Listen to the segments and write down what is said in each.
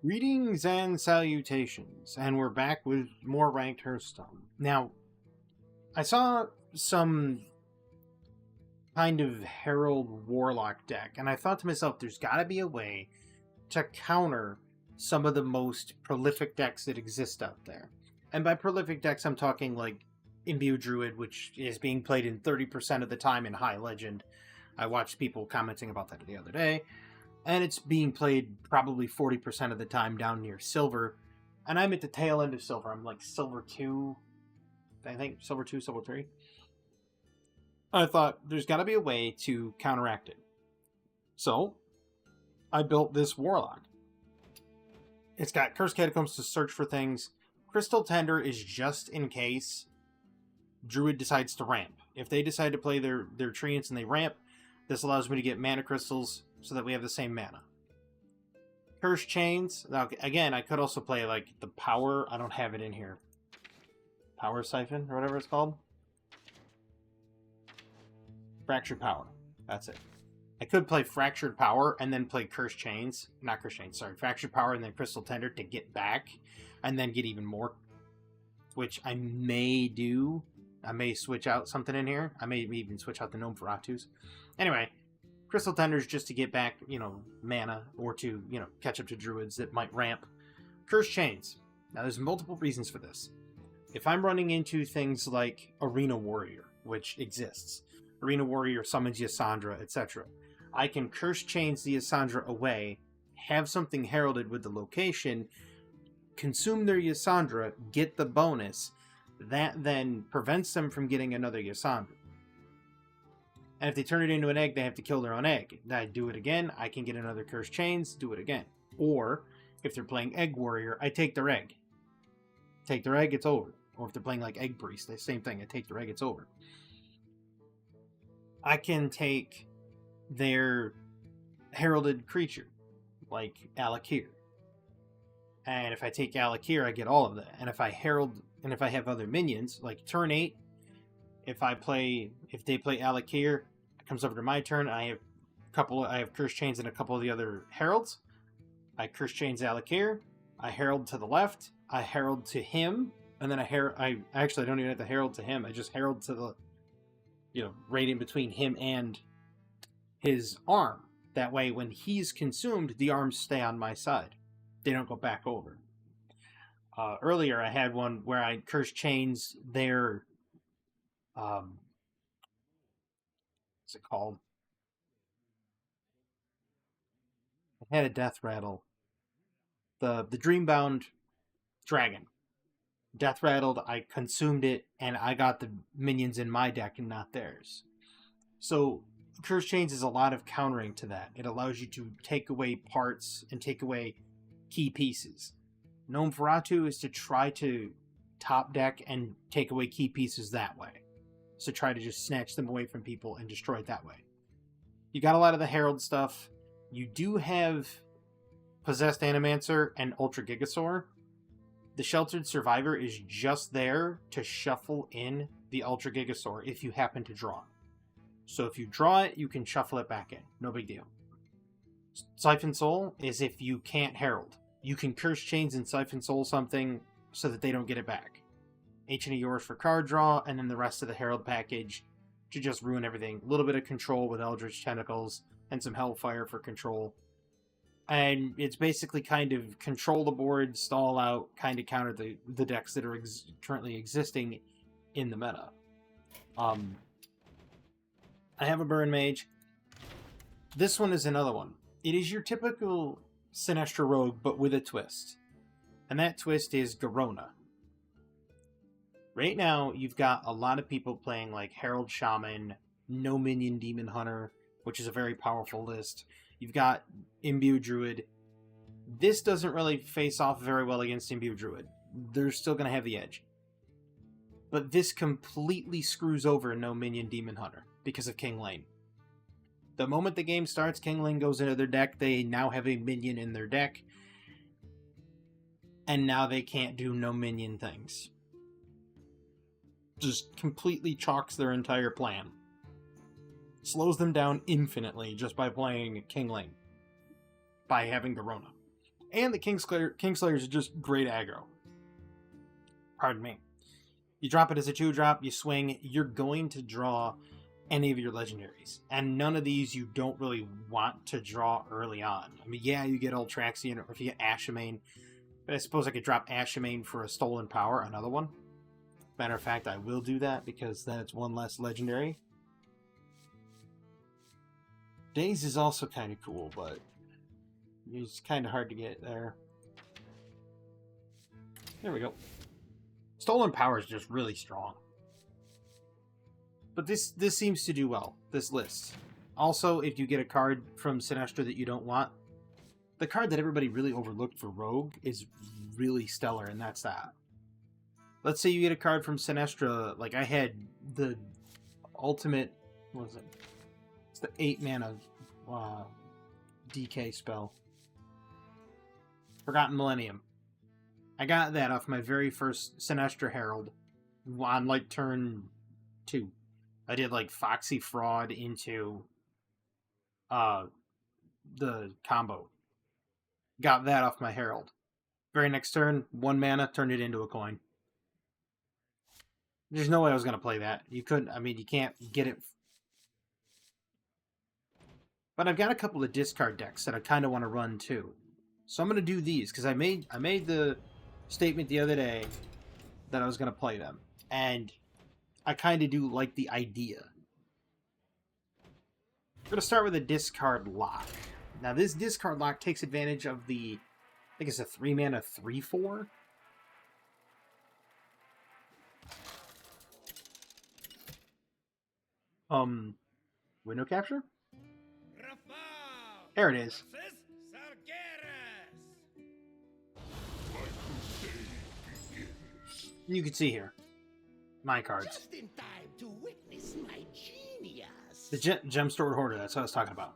Greetings and salutations, and we're back with more ranked Hearthstone. Now, I saw some kind of Herald Warlock deck, and I thought to myself, there's gotta be a way to counter some of the most prolific decks that exist out there. And by prolific decks, I'm talking like Imbue Druid, which is being played in 30% of the time in High Legend. I watched people commenting about that the other day. And it's being played probably 40% of the time down near Silver. And I'm at the tail end of Silver. I'm like Silver 2, I think. Silver 2, Silver 3. I thought there's got to be a way to counteract it. So, I built this Warlock. It's got Cursed Catacombs to search for things. Crystal Tender is just in case Druid decides to ramp. If they decide to play their treants and they ramp, this allows me to get mana crystals so that we have the same mana. Cursed Chains. Now, again, I could also play like the Power. I don't have it in here. Power Siphon or whatever it's called. Fractured Power. That's it. I could play Fractured Power and then play Cursed Chains. Not Cursed Chains, sorry. Fractured Power and then Crystal Tender to get back. And then get even more. Which I may do. I may switch out something in here. I may even switch out the Gnome Feratus. Anyway, Crystal Tenders just to get back, mana, or to, catch up to Druids that might ramp. Cursed Chains. Now, there's multiple reasons for this. If I'm running into things like Arena Warrior, which exists, Arena Warrior summons Yasandra, etc., I can Cursed Chains the Yasandra away, have something heralded with the location, consume their Yasandra, get the bonus. That then prevents them from getting another Yasandra. And if they turn it into an egg, they have to kill their own egg. I do it again, I can get another Cursed Chains, do it again. Or, if they're playing Egg Warrior, I take their egg. Take their egg, it's over. Or if they're playing like Egg Priest, the same thing, I take their egg, it's over. I can take their heralded creature, like Alakir. And if I take Alakir, I get all of that. And if I herald, and if I have other minions, like turn 8, if they play Alakir, it comes over to my turn. I have Cursed Chains and a couple of the other heralds. I Cursed Chains Alakir. I herald to the left. I herald to him, and then I actually don't even have to herald to him. I just herald to the, right in between him and his arm. That way, when he's consumed, the arms stay on my side. They don't go back over. Earlier, I had one where I Cursed Chains their what's it called? I had a death rattle. The Dreambound Dragon. Death rattled, I consumed it, and I got the minions in my deck and not theirs. So, Cursed Chains is a lot of countering to that. It allows you to take away parts and take away key pieces. Gnome Feratu is to try to top deck and take away key pieces that way. So try to just snatch them away from people and destroy it that way. You got a lot of the Herald stuff. You do have Possessed Animancer and Ultra Gigasaur. The Sheltered Survivor is just there to shuffle in the Ultra Gigasaur if you happen to draw it. So if you draw it, you can shuffle it back in. No big deal. Siphon Soul is if you can't Herald. You can Cursed Chains and Siphon Soul something so that they don't get it back. Ancient of Yours for card draw, and then the rest of the Herald package to just ruin everything. A little bit of control with Eldritch Tentacles, and some Hellfire for control. And it's basically kind of control the board, stall out, kind of counter the decks that are currently existing in the meta. I have a Burn Mage. This one is another one. It is your typical Sinestra Rogue, but with a twist. And that twist is Garona. Right now, you've got a lot of people playing like Herald Shaman, No Minion Demon Hunter, which is a very powerful list. You've got Imbue Druid. This doesn't really face off very well against Imbue Druid. They're still going to have the edge. But this completely screws over No Minion Demon Hunter because of King Lane. The moment the game starts, King Lane goes into their deck. They now have a minion in their deck. And now they can't do no minion things. Just completely chalks their entire plan. Slows them down infinitely just by playing King Lane. By having Garona. And the Kingslayers are just great aggro. Pardon me. You drop it as a 2-drop, you swing, you're going to draw any of your legendaries. And none of these you don't really want to draw early on. I mean, yeah, you get Ultraxian, or if you get Ashamain, but I suppose I could drop Ashamain for a Stolen Power, another one. Matter of fact, I will do that, because then it's one less legendary. Daze is also kind of cool, but it's kind of hard to get there. There we go. Stolen Power is just really strong. But this seems to do well, this list. Also, if you get a card from Sinestra that you don't want, the card that everybody really overlooked for Rogue is really stellar, and that's that. Let's say you get a card from Sinestra, like I had the ultimate, what was it? It's the 8-mana DK spell. Forgotten Millennium. I got that off my very first Sinestra Herald on like turn 2. I did like Foxy Fraud into the combo. Got that off my Herald. Very next turn, 1 mana, turned it into a coin. There's no way I was going to play that. You couldn't, I mean, you can't get it. But I've got a couple of discard decks that I kind of want to run too. So I'm going to do these, because I made the statement the other day that I was going to play them. And I kind of do like the idea. We're going to start with a discard lock. Now this discard lock takes advantage of the, I think it's a 3-mana 3/4. Window capture? There it is. You can see here my cards. Just in time to witness my genius. The Gem Stored Hoarder, that's what I was talking about.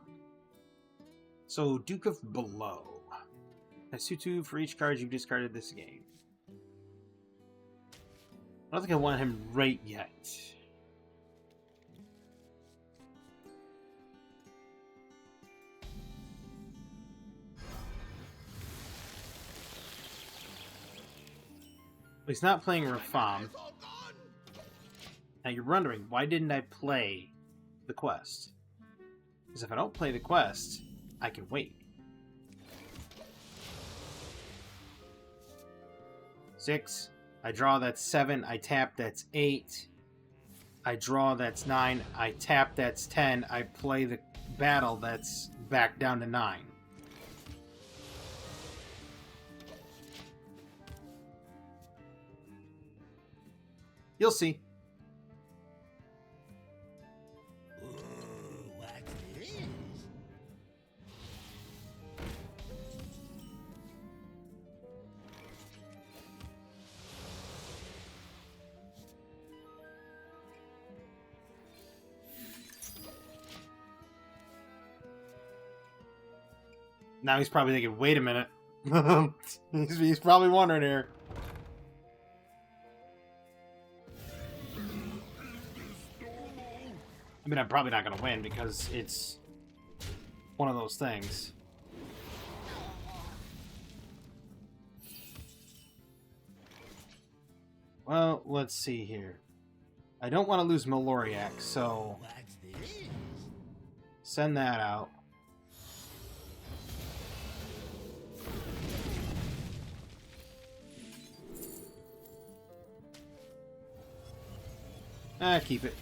So, Duke of Below. That's 2/2 for each card you've discarded this game. I don't think I want him right yet. He's not playing Rafam. Now you're wondering, why didn't I play the quest? Because if I don't play the quest, I can wait. 6. I draw, that's 7. I tap, that's 8. I draw, that's 9. I tap, that's 10. I play the battle, that's back down to 9. You'll see. What's this? Now he's probably thinking, wait a minute. he's probably wondering here. I mean, I'm probably not going to win because it's one of those things. Well, let's see here. I don't want to lose Meloriak, so What's this? send that out. Keep it.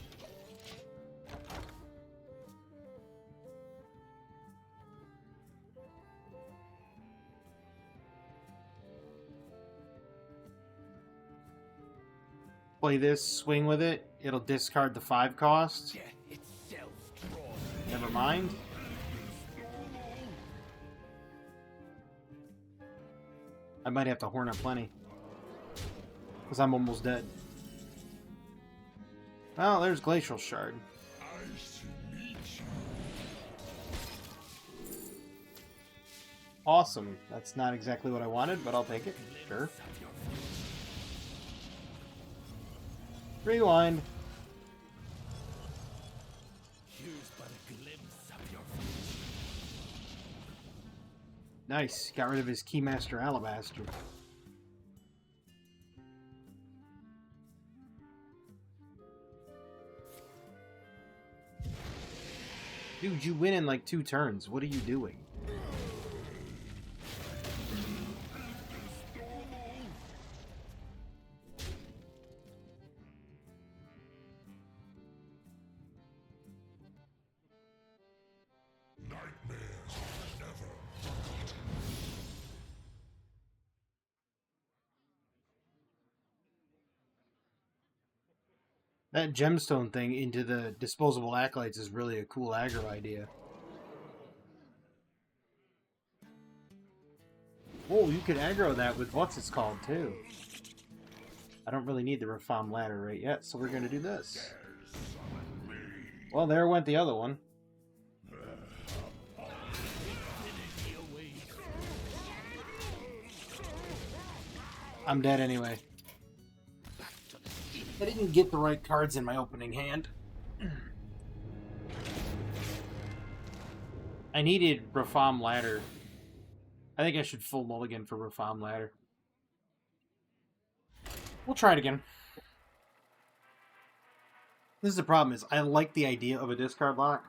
Play this, swing with it. It'll discard the 5 cost. Death itself draws. Never mind. I might have to horn up plenty. Because I'm almost dead. Well, there's Glacial Shard. Awesome. That's not exactly what I wanted, but I'll take it. Sure. Rewind. Here's but a glimpse of your future. Nice. Got rid of his Keymaster Alabaster. Dude, you win in like 2 turns. What are you doing? That gemstone thing into the disposable acolytes is really a cool aggro idea. Oh, you could aggro that with what's it's called too. I don't really need the Reform ladder right yet, so we're gonna do this. Well, there went the other one. I'm dead anyway. I didn't get the right cards in my opening hand. I needed Reform ladder. I think I should full mulligan for Reform ladder. We'll try it again. This is the problem, is I like the idea of a discard lock.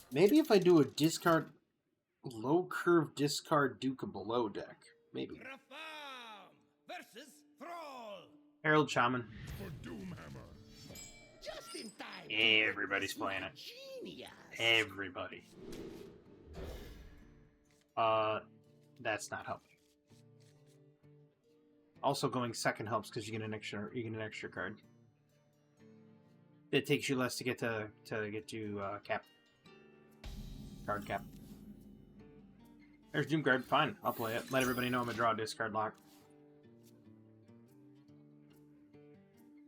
Maybe if I do a discard, low curve discard Duke of Below deck. Maybe. Reform versus Thrall. Herald Shaman. For Doomhammer. Just in time. Everybody's playing it. Genius. Everybody. That's not helping. Also, going second helps because you get an extra card. It takes you less to get to cap. Card cap. There's Doomguard. Fine, I'll play it. Let everybody know I'm gonna draw a discard lock.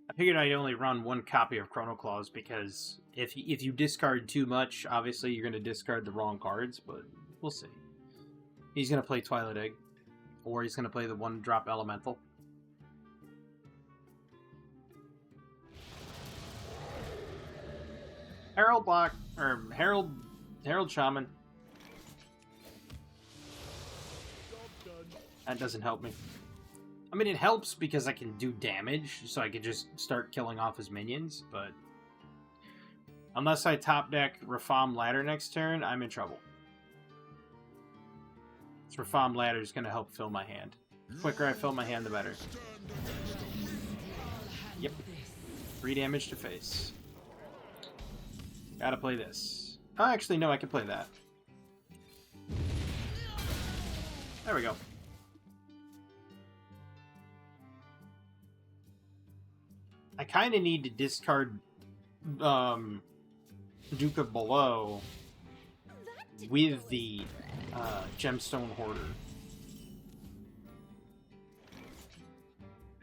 I figured I'd only run 1 copy of Chrono Claws because if you discard too much, obviously you're gonna discard the wrong cards. But we'll see. He's gonna play Twilight Egg, or he's gonna play the 1-drop Elemental. Herald block or Herald Shaman. That doesn't help me. I mean, it helps because I can do damage, so I can just start killing off his minions, but unless I top deck Reform ladder next turn, I'm in trouble. This Reform ladder is going to help fill my hand. The quicker I fill my hand, the better. Yep. 3 damage to face. Gotta play this. Oh, actually, no, I can play that. There we go. I kind of need to discard Duke of Below with the Gemstone Hoarder.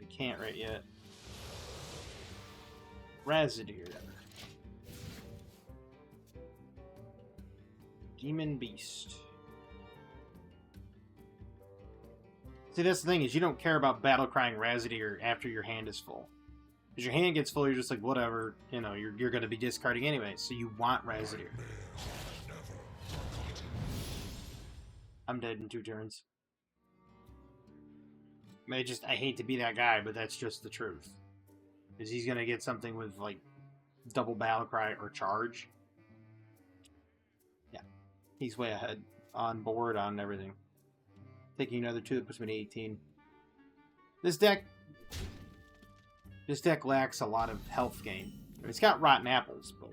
I can't right yet. Razadier. Demon Beast. See, that's the thing, is you don't care about battle crying Razadier after your hand is full. Because your hand gets full, you're just like, whatever, you know, you're going to be discarding anyway, so you want Razadier. I'm dead in 2 turns. I hate to be that guy, but that's just the truth. Because he's going to get something with, like, double battle cry or charge. Yeah. He's way ahead. On board, on everything. Taking another 2 that puts me to 18. This deck lacks a lot of health gain. I mean, it's got rotten apples, but...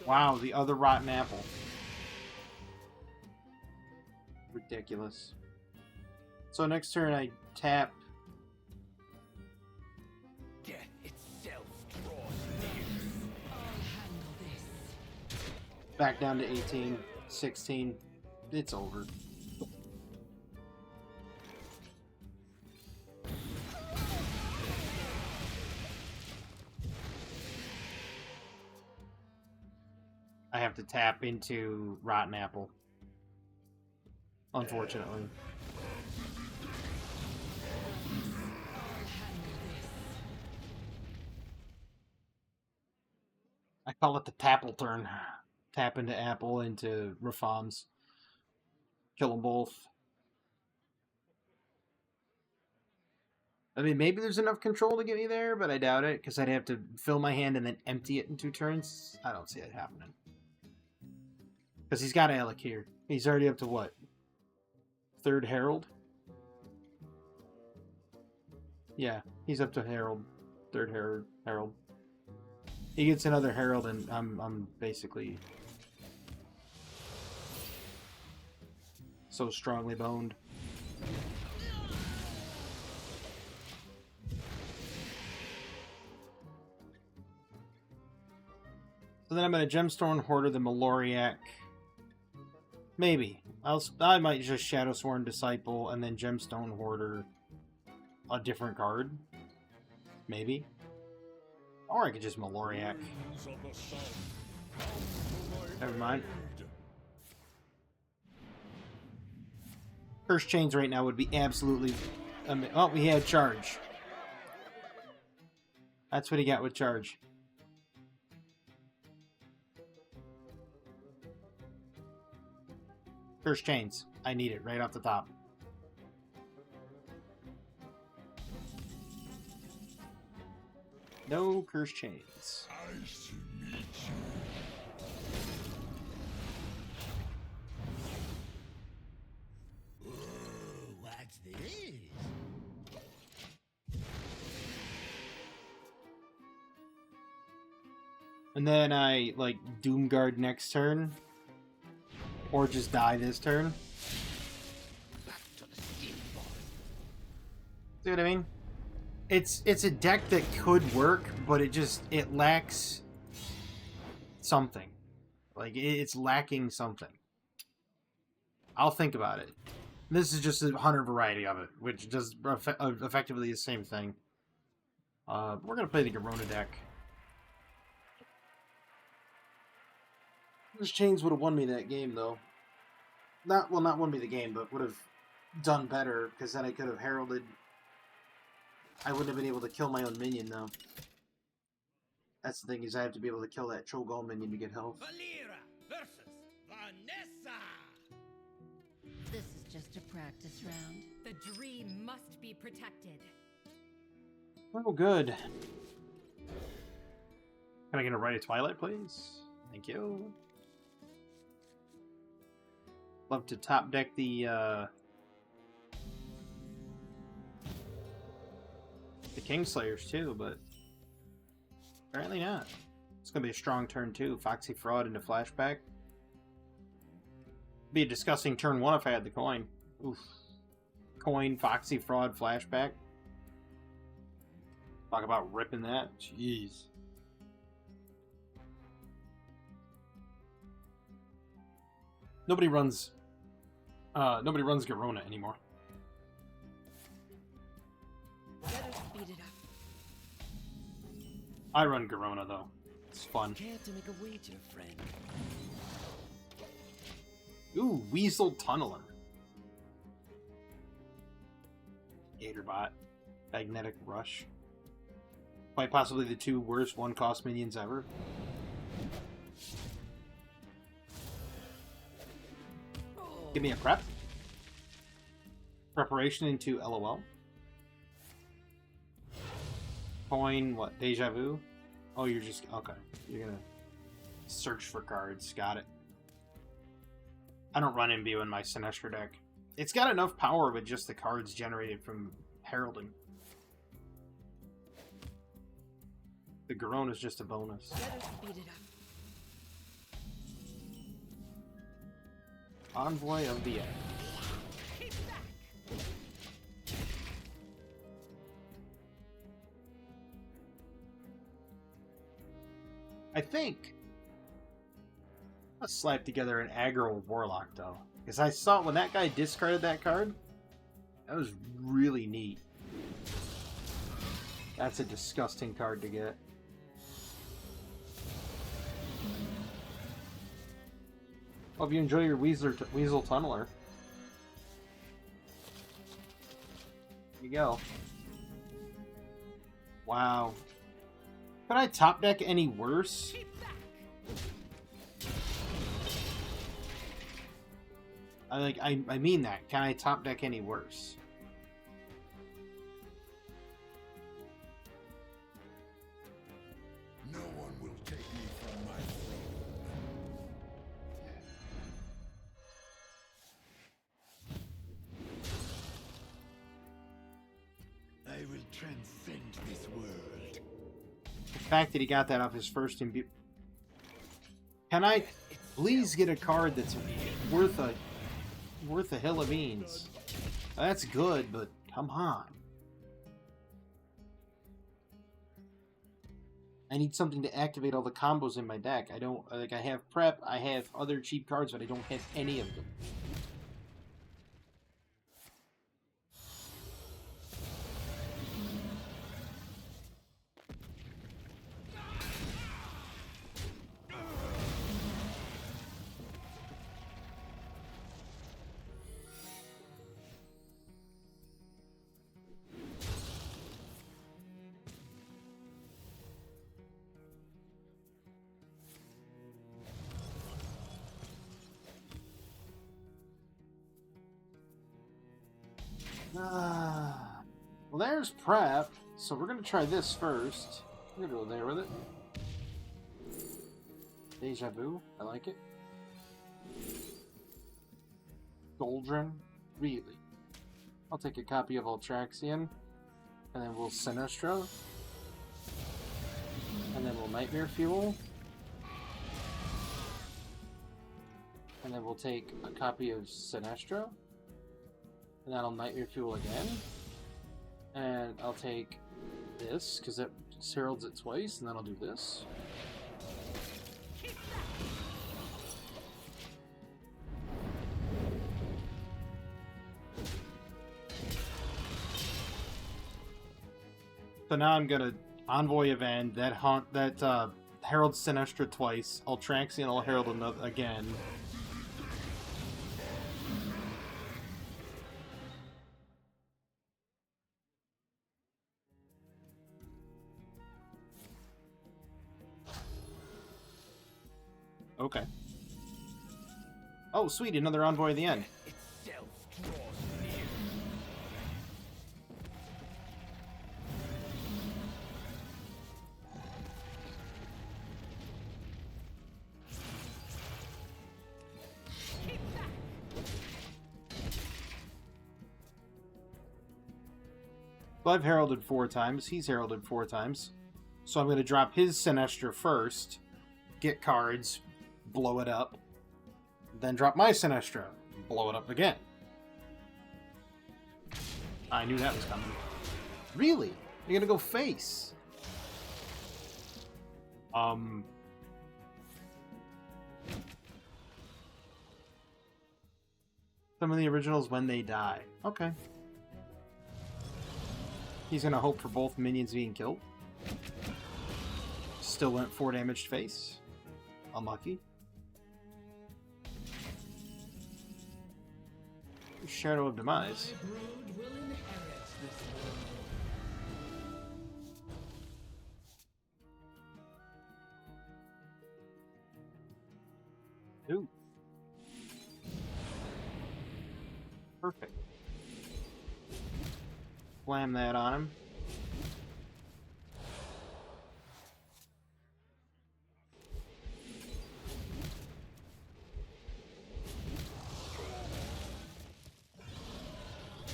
Wow, the other rotten apple. Ridiculous. So next turn I tap... Death itself draws near. I'll handle this. Back down to 18, 16. It's over. I have to tap into Rotten Apple. Unfortunately. Call it the Tapple turn. Tap into Apple, into Rafams. Kill them both. I mean, maybe there's enough control to get me there, but I doubt it, because I'd have to fill my hand and then empty it in 2 turns. I don't see it happening. Because he's got Alec here. He's already up to what? 3rd Herald? Yeah, he's up to Herald. 3rd Herald. He gets another Herald, and I'm basically so strongly boned. So then I'm going to Gemstone Hoarder the Maloriac. Maybe. I might just Shadowsworn Disciple and then Gemstone Hoarder a different card. Maybe. Or I could just Maloriac. Never mind. Curse Chains right now would be absolutely... oh, we had Charge. That's what he got with Charge. Curse Chains. I need it right off the top. No Curse Chains. Nice to meet you. What's this? And then I, like, Doomguard next turn. Or just die this turn. Back to the steam board. See what I mean? It's a deck that could work, but it lacks something. Like, it's lacking something. I'll think about it. This is just a hunter variety of it, which does effectively the same thing. We're gonna play the Garona deck. Those chains would have won me that game, though. Not won me the game, but would have done better, because then I could have heralded. I wouldn't have been able to kill my own minion, though. That's the thing, is I have to be able to kill that Cho'Gall minion to get health. Valera versus Vanessa. This is just a practice round. The dream must be protected. Oh, good. Can I get a Rite of Twilight, please? Thank you. Love to top deck the Kingslayers too, but apparently not. It's gonna be a strong turn too. Foxy Fraud into flashback. Be a disgusting turn 1 if I had the coin. Oof. Coin, Foxy Fraud, flashback. Talk about ripping that. Jeez. Nobody runs Garona anymore. Better speed it up. I run Garona though. It's fun. Care to make a wager, friend? Ooh, Weasel Tunneler. Gatorbot. Magnetic Rush. Quite possibly the 2 worst 1-cost minions ever. Give me a prep. Preparation into LOL. Coin, what? Deja Vu? Oh, you're just... Okay. You're gonna search for cards. Got it. I don't run Imbue in my Sinestra deck. It's got enough power with just the cards generated from heralding. The Garona is just a bonus. Better speed it up. Envoy of the Egg. I think let's slap together an aggro Warlock though, because I saw when that guy discarded that card. That was really neat. That's a disgusting card to get. Hope you enjoy your Weasel Tunneler. Here you go. Wow. Could I top deck any worse? I mean that. Can I top deck any worse? No one will take me from my throne. I will transcend this world. The fact that he got that off his first imbue. Can I please get a card that's worth a hill of beans? That's good, but come on. I need something to activate all the combos in my deck. I don't, like, I have prep, I have other cheap cards, but I don't have any of them. Well, there's prep, so we're gonna try this first. We're gonna go there with it. Deja vu, I like it. Goldrin, really. I'll take a copy of Ultraxian, and then we'll Sinestra, and then we'll Nightmare Fuel, and then we'll take a copy of Sinestra. And then I'll Nightmare Fuel again. And I'll take this, because it heralds it twice, and then I'll do this. So now I'm gonna Envoy event that heralds Sinestra twice. Ultraxian will herald another again. Okay. Oh, sweet, another Envoy at the end. Itself draws near. 've heralded 4 times. He's heralded 4 times. So I'm going to drop his Sinestra first, get cards, blow it up, then drop my Sinestra, blow it up again. I knew that was coming. Really? You're going to go face? Some of the originals when they die. Okay. He's gonna hope for both minions being killed. Still went 4 damaged face. Unlucky. Shadow of Demise. My brood will inherit this world. Ooh. Perfect. Slam that on him.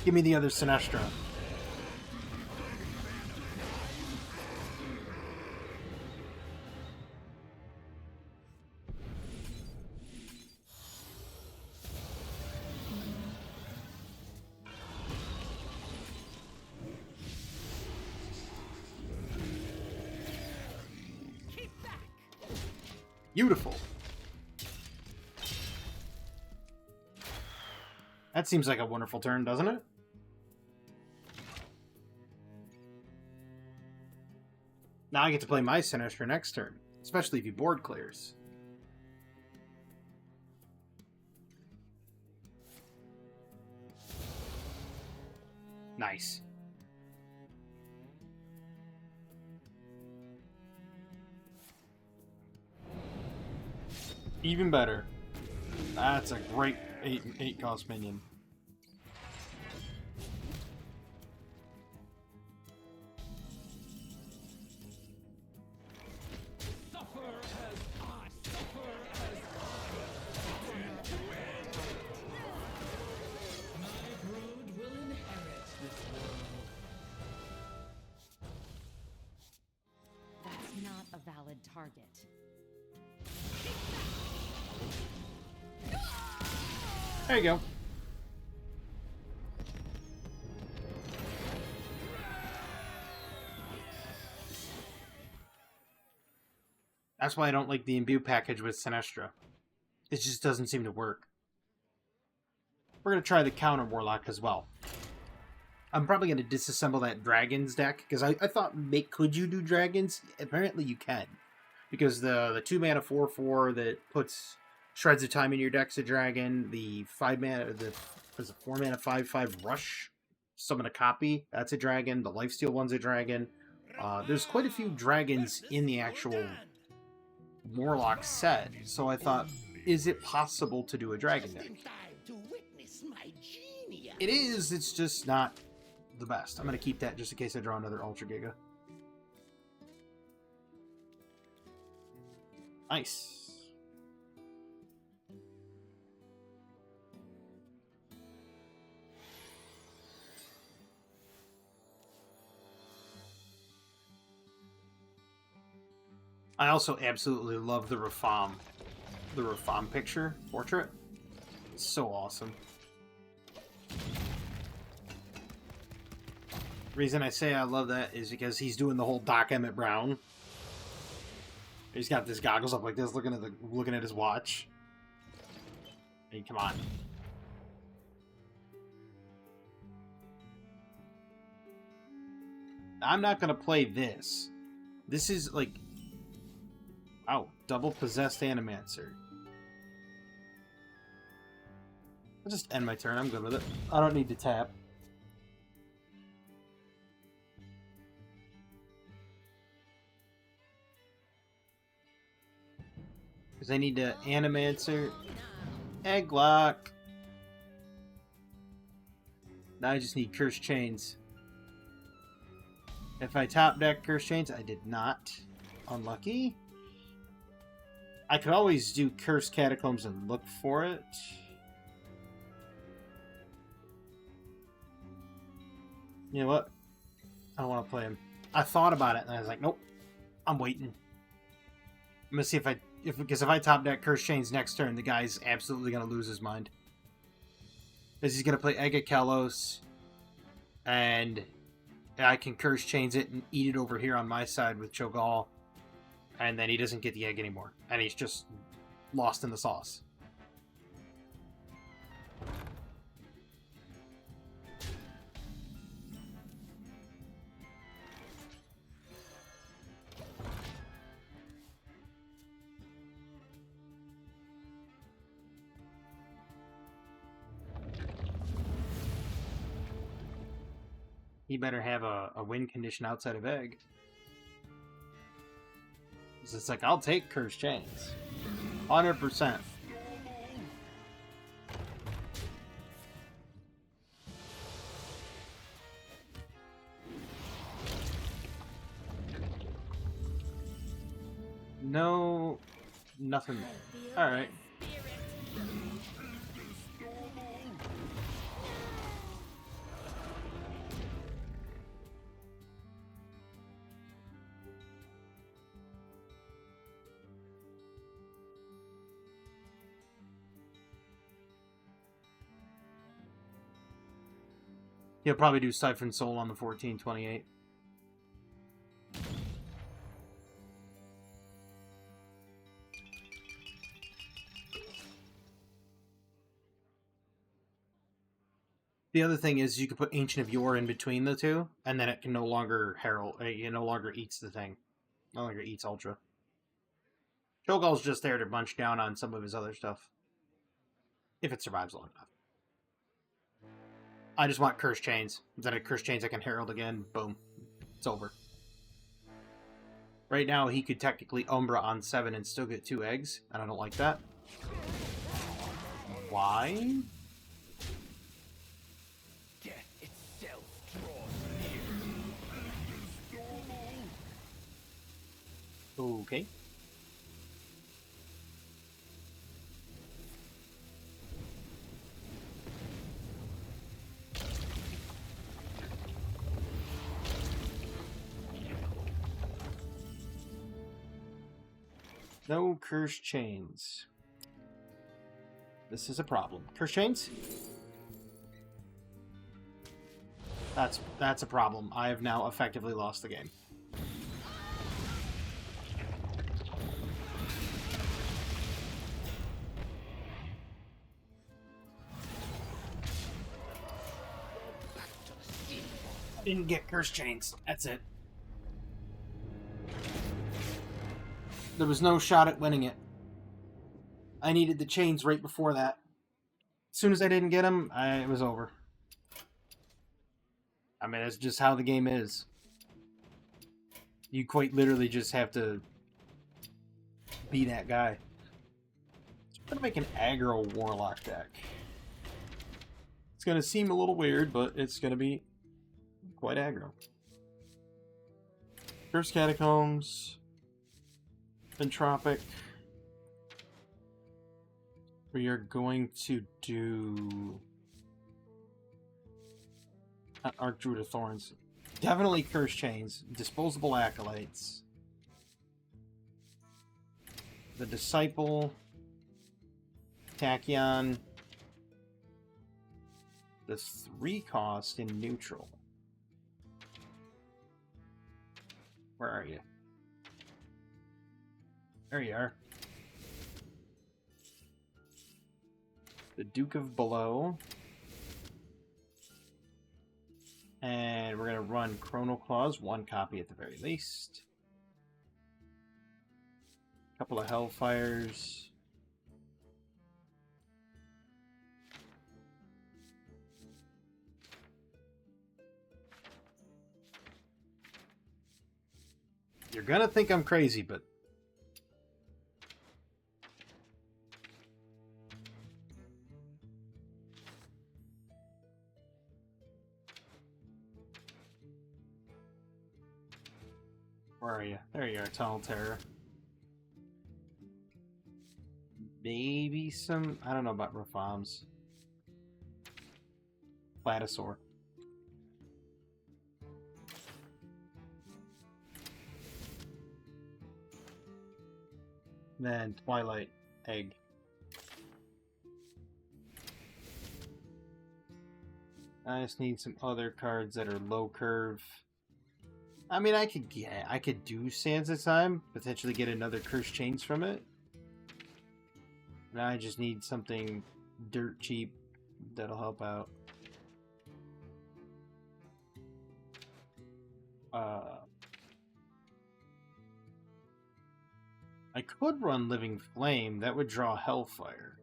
Give me the other Sinestra. Beautiful. That seems like a wonderful turn, doesn't it? Now I get to play my Sinestra next turn, especially if he board clears. Nice. Even better. That's a great 8 cost minion. That's not a valid target. There you go. That's why I don't like the imbue package with Sinestra. It just doesn't seem to work. We're going to try the counter Warlock as well. I'm probably going to disassemble that Dragons deck, because I thought, could you do Dragons? Apparently you can. Because the 2-mana 4/4 that puts Shreds of Time in your deck's a Dragon. The 5-mana, there's a 4-mana 5/5 Rush, summon a copy, that's a Dragon. The Lifesteal one's a Dragon. There's quite a few Dragons in the actual Warlock set, so I thought, is it possible to do a Dragon deck? It is, it's just not the best. I'm going to keep that just in case I draw another Ultra Giga. Nice. I also absolutely love the Rafam picture, portrait. It's so awesome. The reason I say I love that is because he's doing the whole Doc Emmett Brown. He's got his goggles up like this, looking at his watch. Hey, come on. I'm not gonna play this. This is like, wow, double possessed Animancer. I'll just end my turn. I'm good with it. I don't need to tap. Because I need to Animancer, Egglock. Now I just need Curse Chains. If I top deck Curse Chains, I did not. Unlucky. I could always do Curse Catacombs and look for it. You know what? I don't want to play him. I thought about it and I was like, nope. I'm waiting. I'm gonna see because if I top deck Curse Chains next turn, the guy's absolutely gonna lose his mind. Because he's gonna play Egg of Kalos, and I can Curse Chains it and eat it over here on my side with Cho'Gall, and then he doesn't get the egg anymore, and he's just lost in the sauce. He better have a win condition outside of Egg. It's like, I'll take Curse Chains. 100%. No, nothing. Alright. He'll probably do Siphon Soul on the 1428. The other thing is you could put Ancient of Yore in between the two, and then it can no longer herald. It no longer eats the thing. No longer eats Ultra. Cho'Gall's just there to bunch down on some of his other stuff. If it survives long enough. I just want Curse Chains. Instead of Curse Chains, I can herald again. Boom. It's over. Right now, he could technically Umbra on 7 and still get 2 eggs, and I don't like that. Why? Death itself draws near. Okay. No cursed chains. This is a problem. Cursed chains? That's a problem. I have now effectively lost the game. Didn't get cursed chains. That's it. There was no shot at winning it. I needed the chains right before that. As soon as I didn't get them, it was over. I mean, that's just how the game is. You quite literally just have to be that guy. So I'm gonna make an aggro warlock deck. It's gonna seem a little weird, but it's gonna be quite aggro. Cursed Catacombs, Entropic. We are going to do Archdruid of Thorns. Definitely Cursed Chains. Disposable Acolytes. The Disciple. Tachyon. The 3 cost in neutral. Where are you? There you are. The Duke of Below. And we're going to run Chrono Claws, 1 copy at the very least. A couple of Hellfires. You're going to think I'm crazy, but where are you? There you are, Tunnel Terror. Maybe some... I don't know about Rafams. Platosaur. Then Twilight Egg. I just need some other cards that are low curve. I mean, I could do Sands of Time, potentially get another Cursed Chains from it. And I just need something dirt cheap that'll help out. I could run Living Flame. That would draw Hellfire.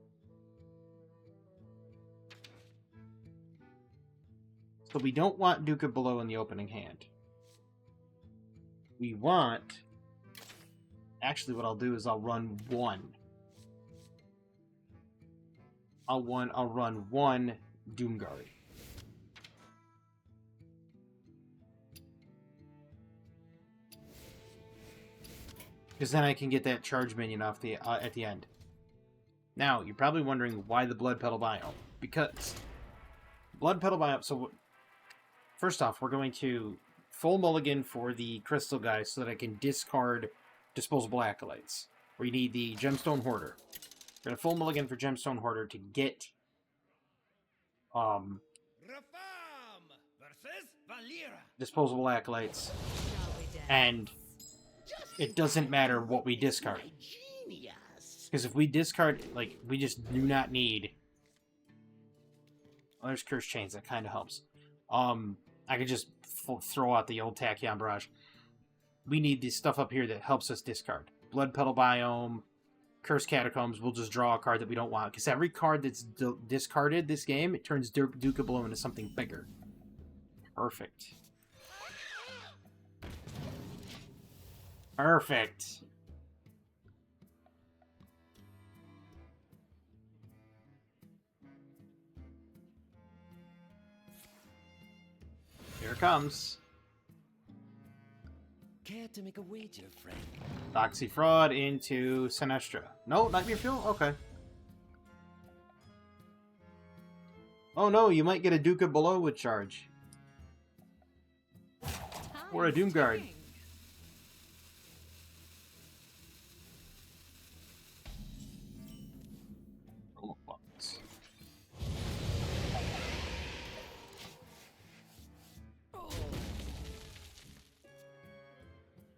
So we don't want Duke of Below in the opening hand. We want... Actually, what I'll do is I'll run 1. I'll run 1 Doomguard. Because then I can get that charge minion off the at the end. Now, you're probably wondering why the Blood Petal Biome. Because Blood Petal Biome... So, first off, we're going to full mulligan for the Crystal guy so that I can discard Disposable Acolytes. We need the Gemstone Hoarder. We're going to full mulligan for Gemstone Hoarder to get... Rafam versus Valera. Disposable Acolytes. And it doesn't matter what we discard. Because if we discard, like, we just do not need... Oh, there's Cursed Chains, that kind of helps. I could just throw out the old Tachyon Barrage. We need this stuff up here that helps us discard. Blood Petal Biome, Cursed Catacombs, we'll just draw a card that we don't want. Because every card that's discarded this game, it turns Duke of Below into something bigger. Perfect. Perfect. comes. Care to make a wager, friend? Doxy Fraud into Sinestra. No, Nightmare Fuel? Okay. Oh no, you might get a Duca below with charge. Or a Doom Guard. Roll of buttons.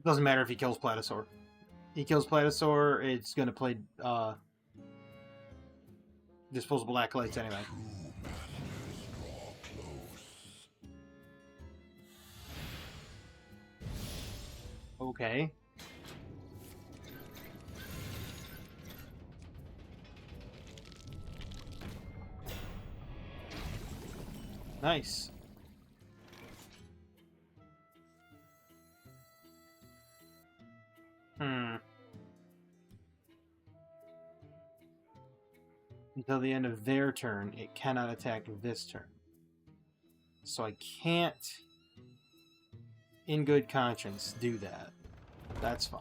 Doesn't matter if he kills Platosaur. He kills Platosaur, it's gonna play disposable acolytes anyway. Okay. Nice. Until the end of their turn, it cannot attack this turn. So I can't, in good conscience, do that. That's fine.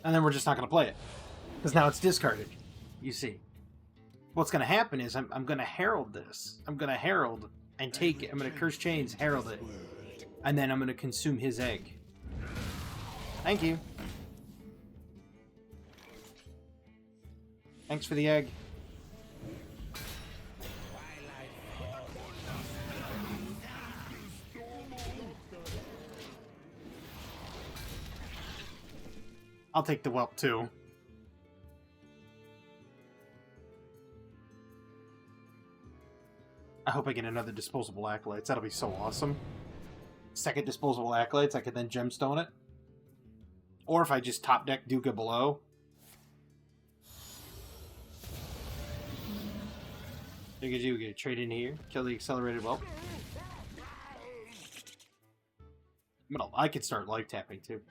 And then we're just not going to play it. Because now it's discarded. You see. What's going to happen is I'm going to herald this. I'm going to herald and take it. I'm going to Curse Chains, herald it. And then I'm going to consume his egg. Thank you. Thanks for the egg. I'll take the whelp too. I hope I get another disposable acolytes. That'll be so awesome. Second disposable acolytes, I could then gemstone it. Or if I just top deck Duca below. You could do, get a trade in here, kill the accelerated whelp. I could start life tapping too.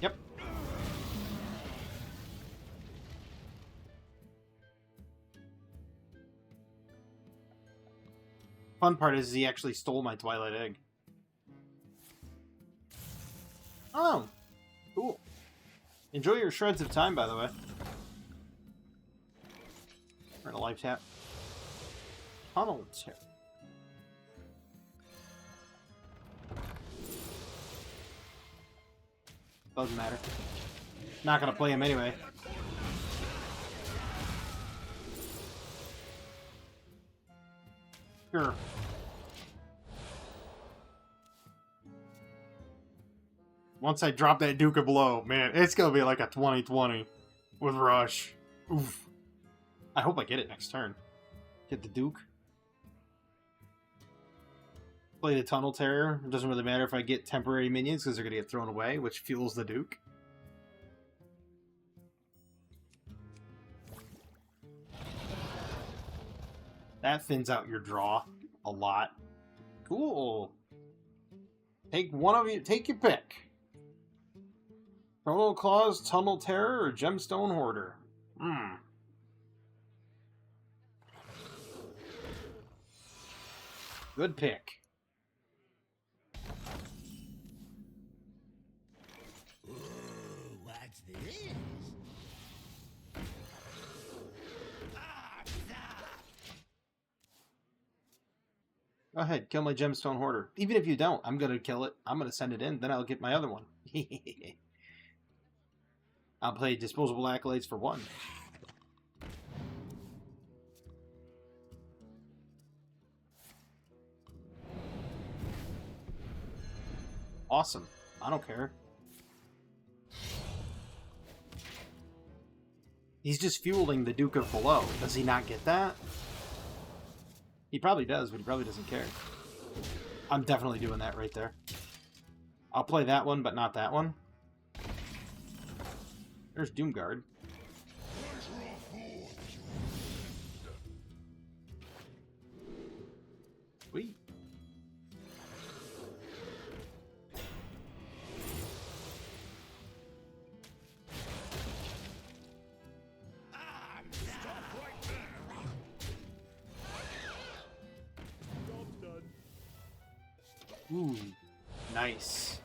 Yep. Fun part is he actually stole my Twilight Egg. Oh, cool. Enjoy your shreds of time, by the way. We're gonna life tap. Tunnel Terror. Doesn't matter. Not gonna play him anyway. Sure. Once I drop that Duca below, man, it's gonna be like a 2020 with Rush. Oof. I hope I get it next turn. Get the Duke. Play the Tunnel Terror. It doesn't really matter if I get temporary minions because they're gonna get thrown away, which fuels the Duke. That thins out your draw a lot. Cool. Take one of you. Take your pick. Chrono Claws, Tunnel Terror, or Gemstone Hoarder. Good pick. Ooh, what's this? Go ahead, kill my Gemstone Hoarder. Even if you don't, I'm gonna kill it. I'm gonna send it in, then I'll get my other one. I'll play Disposable Accolades for one. Awesome. I don't care. He's just fueling the Duke of Below. Does he not get that? He probably does, but he probably doesn't care. I'm definitely doing that right there. I'll play that one, but not that one. There's Doomguard. Sweet. Ooh, nice.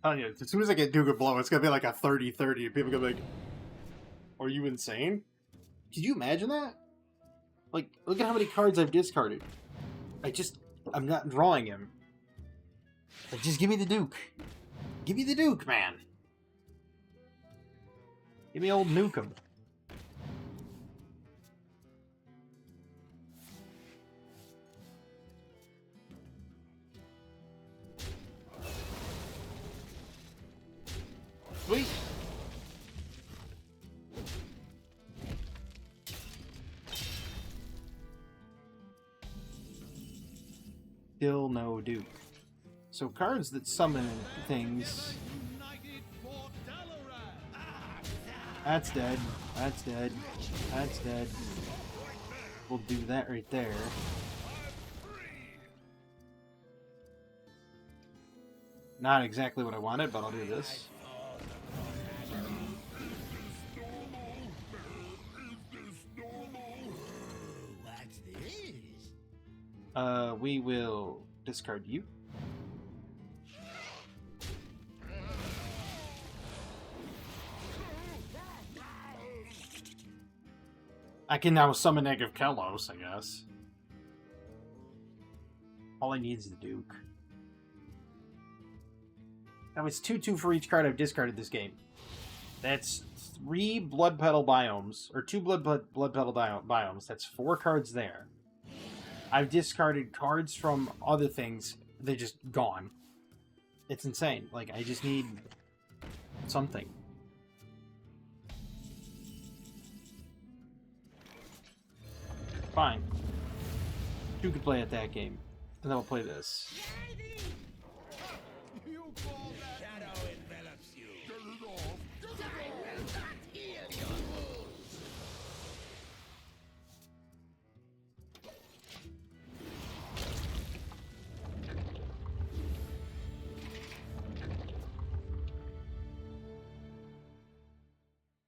Oh yeah, as soon as I get Duke of Blow, it's gonna be like a 30-30, and people are gonna be like, are you insane? Could you imagine that? Like, look at how many cards I've discarded. I'm not drawing him. Like, just give me the Duke. Give me the Duke, man. Give me old Nukem. Sweet. Still no Duke. So cards that summon things. That's dead. That's dead. That's dead. We'll do that right there. Not exactly what I wanted, but I'll do this. What's this? We will discard you. I can now summon negative Kelos, I guess. All I need is the Duke. Now it's 2/2 for each card I've discarded this game. That's 3 Blood Petal biomes, or 2 Blood Petal biomes. That's 4 cards there. I've discarded cards from other things. They're just gone. It's insane. Like, I just need something. Fine. You can play at that game. And then we'll play this. You call that shadow envelops you. Get it off. I will not heal your wounds.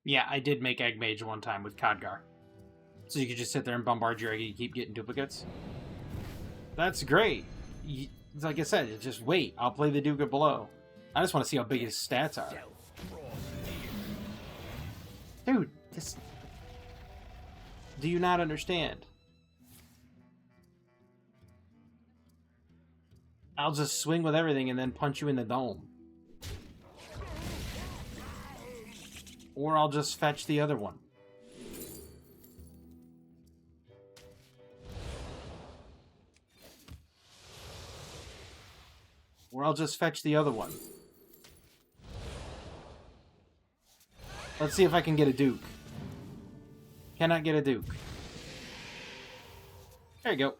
Yeah, I did make Egg Mage one time with Khadgar. So you could just sit there and bombard your egg and you keep getting duplicates. That's great. Like I said, just wait. I'll play the Duke of Below. I just want to see how big his stats are. Dude, this... Do you not understand? I'll just swing with everything and then punch you in the dome. Or I'll just fetch the other one. Or I'll just fetch the other one. Let's see if I can get a Duke. Cannot get a Duke. There you go.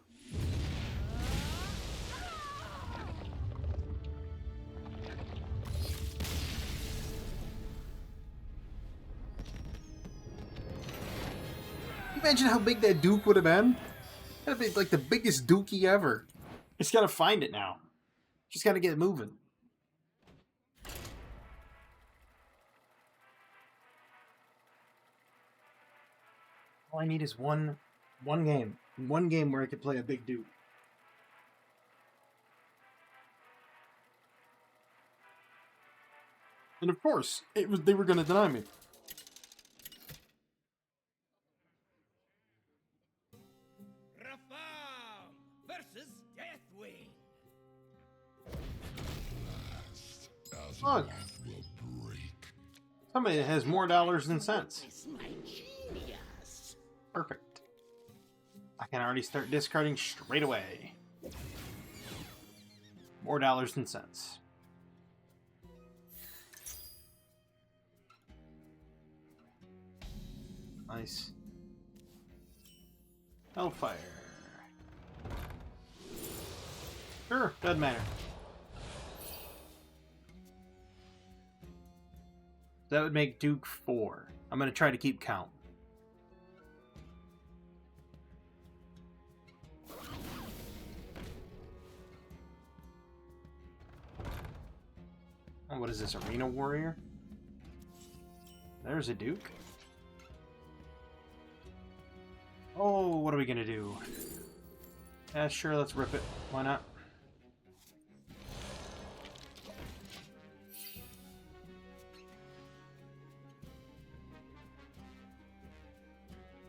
Imagine how big that Duke would have been. That'd be like the biggest Dookie ever. Just gotta find it now. Just gotta get it moving. All I need is one game. One game where I could play a big Duke. And of course, they were gonna deny me. Reform versus Deathwing. Look. Somebody that has more dollars than cents. It's my genius. Perfect. I can already start discarding straight away. More dollars than cents. Nice. Hellfire. Sure, doesn't matter. That would make Duke 4. I'm going to try to keep count. Oh, what is this, Arena Warrior? There's a Duke. Oh, what are we going to do? Sure, let's rip it. Why not?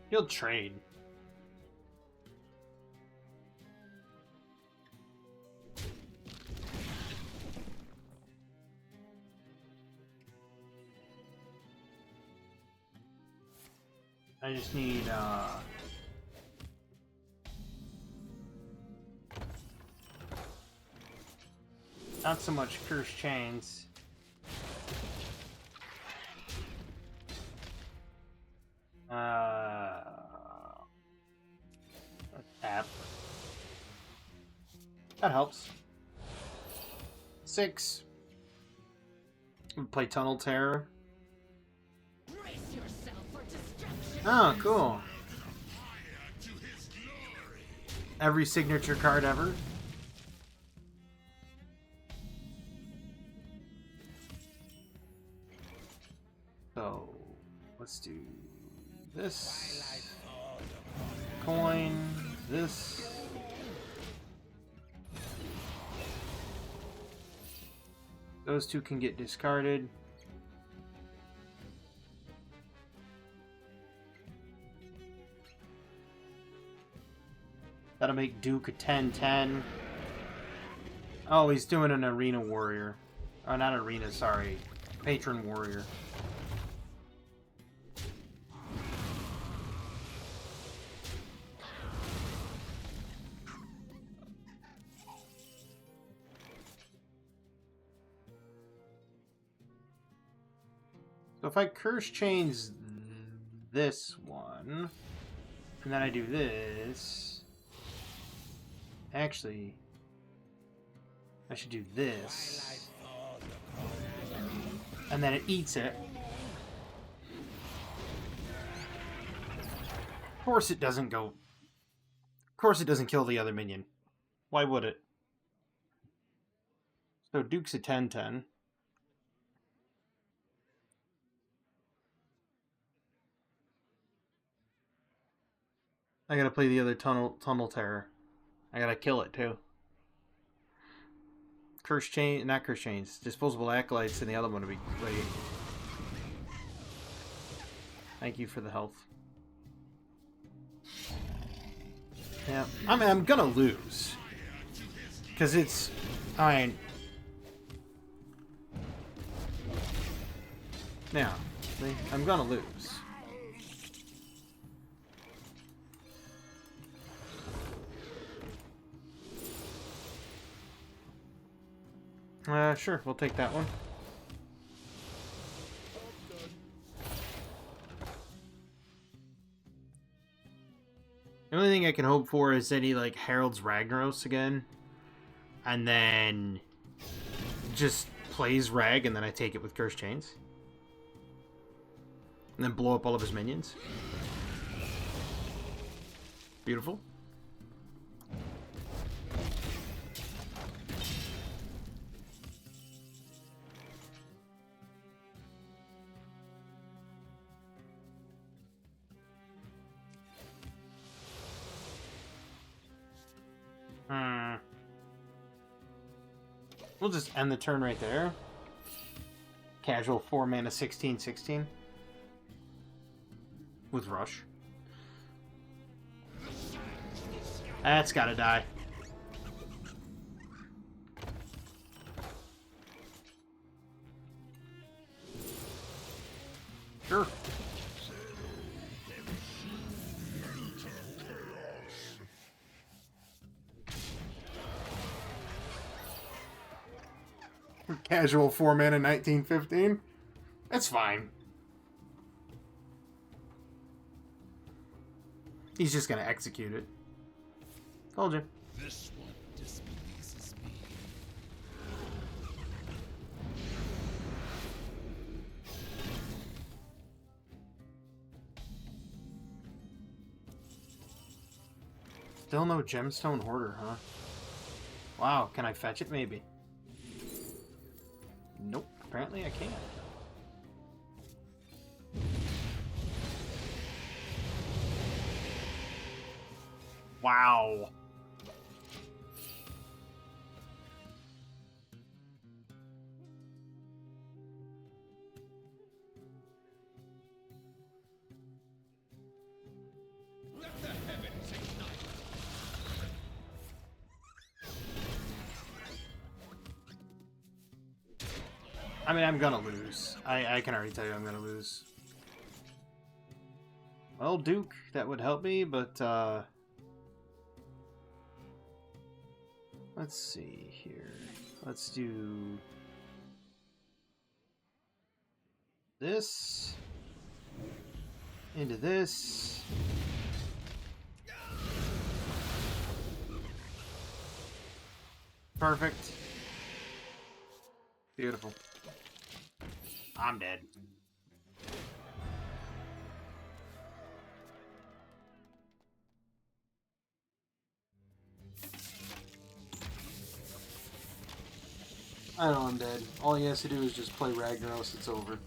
He'll trade. I just need, not so much cursed chains. Tap. That helps. 6. We play Tunnel Terror. Brace yourself for destruction. Oh, cool. Every signature card ever. So, let's do this. Coin. This. Those two can get discarded. That'll make Duke a 10-10. Oh, he's doing an Arena Warrior. Oh, not Arena, sorry. Patron Warrior. So if I Curse Chains this one, and then I do this, actually, I should do this, and then it eats it. Of course it doesn't go. Of course it doesn't kill the other minion. Why would it? So Duke's a 10-10. I gotta play the other Tunnel Terror. I gotta kill it too. Curse Chain, not Curse Chains. Disposable Acolytes, and the other one will be ready. Thank you for the health. Yeah, I mean, I'm gonna lose. Because it's... I mean... Yeah, see? I'm gonna lose. Sure, we'll take that one. The only thing I can hope for is that he, like, heralds Ragnaros again. And then just plays Rag, and then I take it with Cursed Chains. And then blow up all of his minions. Beautiful. We'll just end the turn right there. Casual 4 mana 16/16 with Rush. That's gotta die. Sure. Casual 4 mana 19/15. That's fine. He's just gonna execute it. Told you. This one displeases me. Still no Gemstone Hoarder, huh? Wow, can I fetch it maybe? Nope, apparently I can't. Wow. I mean, I'm gonna lose. I can already tell you I'm gonna lose. Well, Duke, that would help me, but, let's see here. Let's do this into this. Perfect. Beautiful. I'm dead. I know I'm dead. All he has to do is just play Ragnaros, it's over.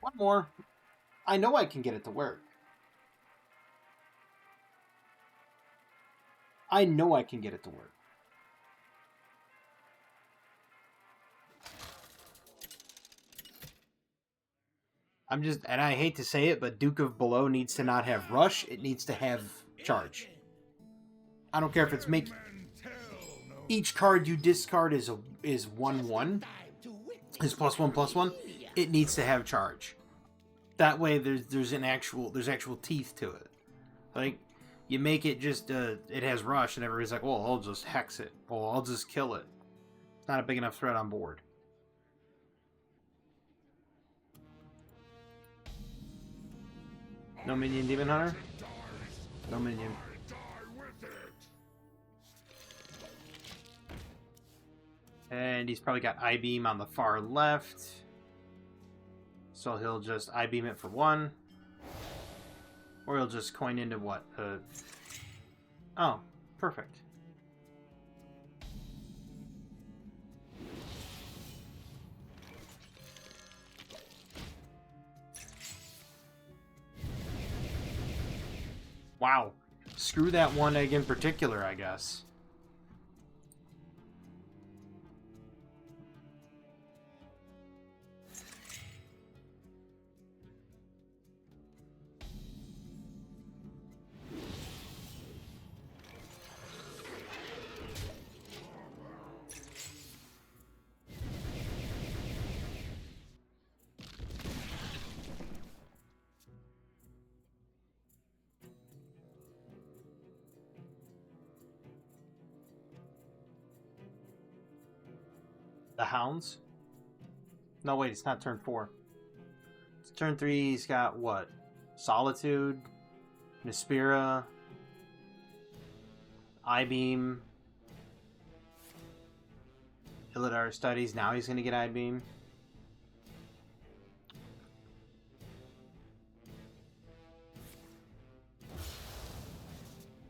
One more. I know I can get it to work. I know I can get it to work. I'm just, and I hate to say it, but Duke of Below needs to not have Rush. It needs to have Charge. I don't care if it's make each card you discard is 1/1, is +1/+1. It needs to have Charge. That way, there's actual teeth to it. Like, you make it just it has Rush, and everybody's like, well, I'll just hex it. Well, I'll just kill it. It's not a big enough threat on board. No minion Demon Hunter? No minion. And he's probably got I-Beam on the far left. So he'll just I-Beam it for 1. Or he'll just coin into what? Oh, perfect. Wow. Screw that one egg in particular, I guess. The Hounds? No, wait, it's not turn 4. It's turn 3, he's got what? Solitude, Nispira, I-Beam, Illidar Studies. Now he's going to get I-Beam.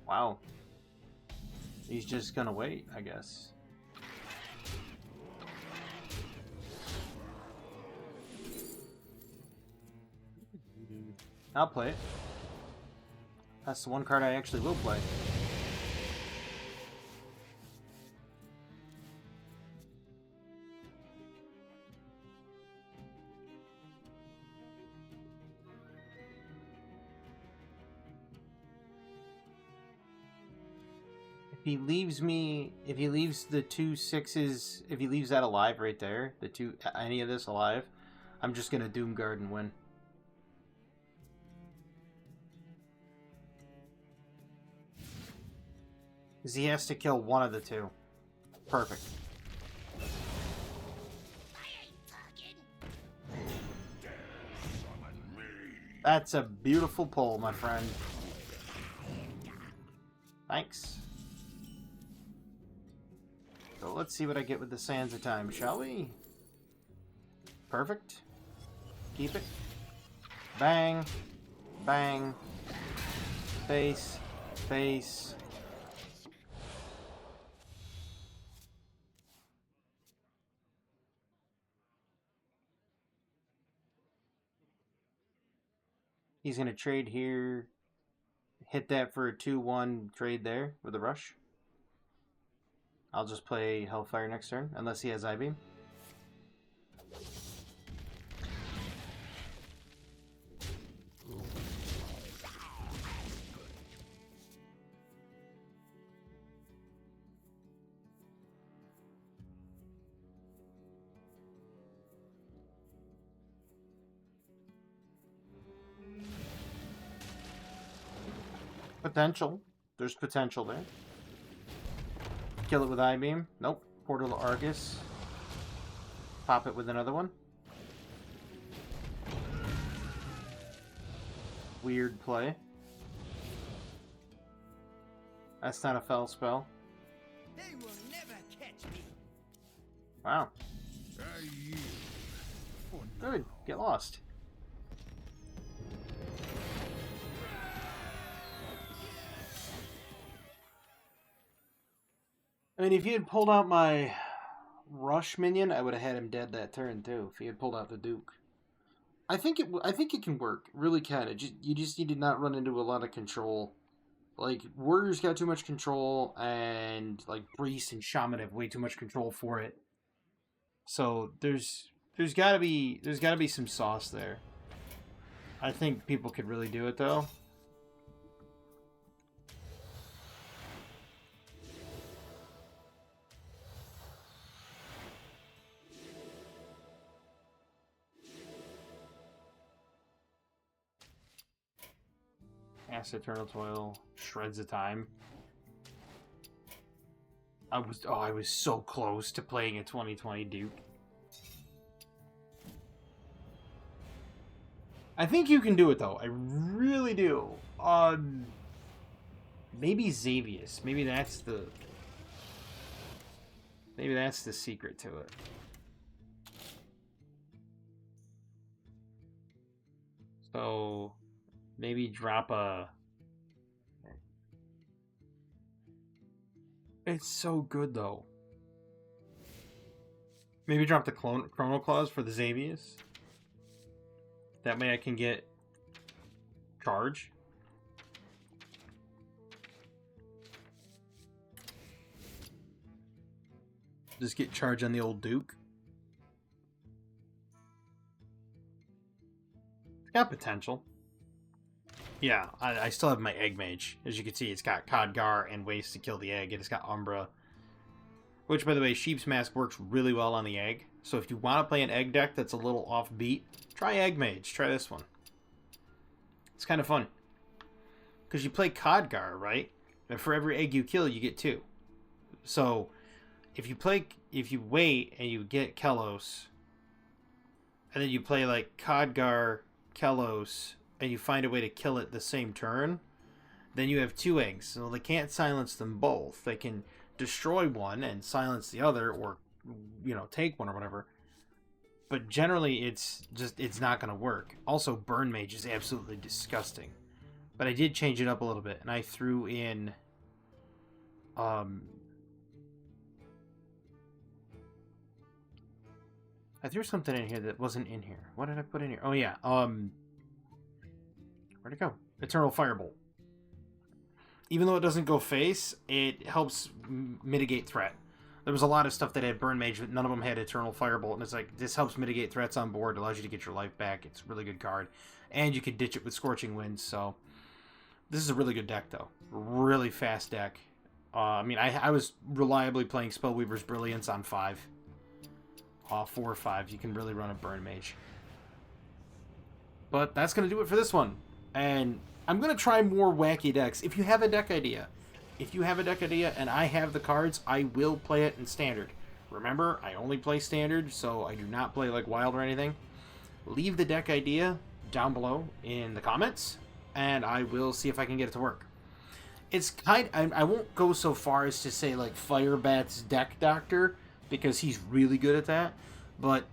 Wow. He's just going to wait, I guess. I'll play it. That's the one card I actually will play. If he leaves the 2 6s, if he leaves that alive right there, any of this alive, I'm just gonna Doomguard and win. Because he has to kill one of the 2. Perfect. That's a beautiful pull, my friend. Thanks. So let's see what I get with the Sands of Time, shall we? Perfect. Keep it. Bang. Bang. Face. Face. He's going to trade here. hit that for a 2-1 trade there with a rush. I'll just play Hellfire next turn, unless he has I-Beam. Potential. There's potential there. Kill it with I-Beam. Nope. Portal to Argus. Pop it with another one. Weird play. That's not a fell spell. They will never catch me. Wow. I yield for Good. now. Get lost. I mean, if you had pulled out my rush minion, I would have had him dead that turn too. If he had pulled out the Duke, I think it can work. Really can. You just need to not run into a lot of control. Like Warriors got too much control, and like Brees and Shaman have way too much control for it. So there's gotta be some sauce there. I think people could really do it though. Cast Eternal Toil, Shreds of Time. I was so close to playing a 2020 Duke. I think you can do it though. I really do. Maybe Xavius. Maybe that's the secret to it. So maybe drop a... It's so good, though. Maybe drop the Chrono Clause for the Xavius. That way I can get charge. Just get charge on the old Duke. It's got potential. Yeah, I still have my Egg Mage. As you can see, it's got Khadgar and ways to kill the egg, and it's got Umbra. Which, by the way, Sheep's Mask works really well on the egg. So if you want to play an egg deck that's a little offbeat, try Egg Mage. Try this one. It's kind of fun. Because you play Khadgar, right? And for every egg you kill, you get 2. So if you wait and you get Kelos, and then you play like Khadgar, Kelos, and you find a way to kill it the same turn, then you have 2 eggs. So they can't silence them both. They can destroy one and silence the other, or, you know, take one or whatever. But generally, it's not going to work. Also, Burn Mage is absolutely disgusting. But I did change it up a little bit, and I threw in... I threw something in here that wasn't in here. What did I put in here? Oh, yeah. Where'd it go? Eternal Firebolt. Even though it doesn't go face, it helps mitigate threat. There was a lot of stuff that had Burn Mage, but none of them had Eternal Firebolt. And it's like, this helps mitigate threats on board. Allows you to get your life back. It's a really good card. And you can ditch it with Scorching Winds. So, this is a really good deck, though. Really fast deck. I mean, I was reliably playing Spellweaver's Brilliance on 5. 4 or 5. You can really run a Burn Mage. But that's going to do it for this one. And I'm going to try more wacky decks. If you have a deck idea, and I have the cards, I will play it in Standard. Remember, I only play Standard, so I do not play like Wild or anything. Leave the deck idea down below in the comments, and I will see if I can get it to work. It's I won't go so far as to say like Firebat's Deck Doctor, because he's really good at that, but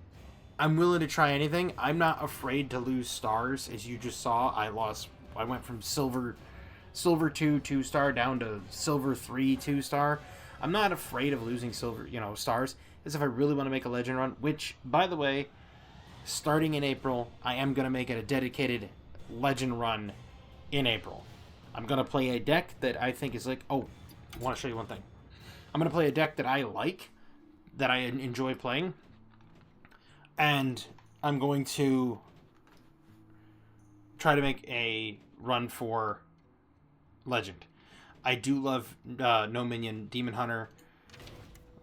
I'm willing to try anything. I'm not afraid to lose stars. As you just saw, I went from silver 2 2-star down to silver 3 2-star. I'm not afraid of losing stars. As if I really want to make a legend run, which, by the way, starting in April, I am going to make it a dedicated legend run in April. I'm going to play a deck that I think is like... Oh, I want to show you one thing. I'm going to play a deck that I like, that I enjoy playing. And I'm going to try to make a run for Legend. I do love No Minion Demon Hunter,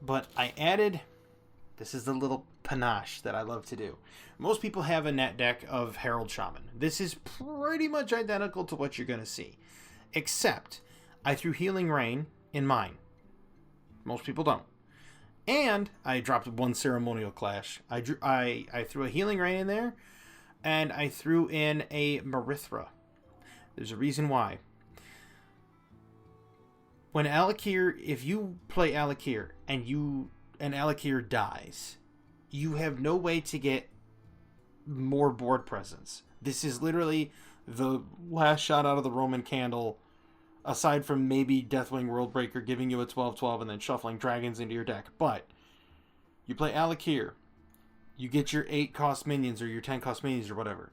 but I added... This is the little panache that I love to do. Most people have a net deck of Herald Shaman. This is pretty much identical to what you're going to see, except I threw Healing Rain in mine. Most people don't. And I dropped one Ceremonial Clash. I threw a Healing Rain in there, and I threw in a Marithra. There's a reason why. When Alakir, if you play Alakir and Alakir dies, you have no way to get more board presence. This is literally the last shot out of the Roman candle, aside from maybe Deathwing Worldbreaker giving you a 12/12 and then shuffling dragons into your deck. But you play Alakir, you get your 8 cost minions or your 10 cost minions or whatever.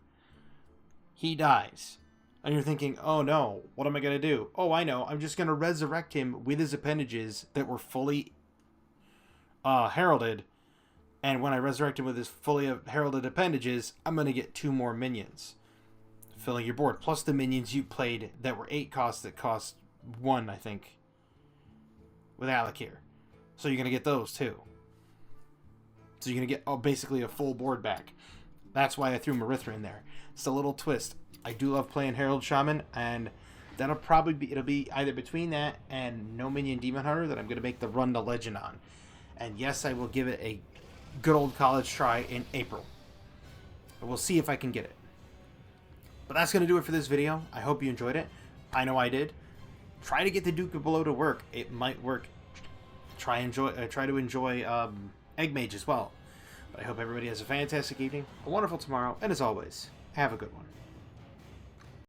He dies. And you're thinking, oh no, what am I going to do? Oh, I know. I'm just going to resurrect him with his appendages that were fully heralded. And when I resurrect him with his fully heralded appendages, I'm going to get 2 more minions, filling your board. Plus the minions you played that were 8 costs that cost 1, I think, with Alakir. So you're going to get those too. So you're going to get basically a full board back. That's why I threw Marithra in there. It's a little twist. I do love playing Herald Shaman, and that'll probably be, it'll be either between that and No Minion Demon Hunter that I'm going to make the run to Legend on. And yes, I will give it a good old college try in April. But we'll see if I can get it. But that's going to do it for this video. I hope you enjoyed it. I know I did. Try to get the Duke of Below to work. It might work. Try to enjoy Egg Mage as well. But I hope everybody has a fantastic evening, a wonderful tomorrow, and as always, have a good one.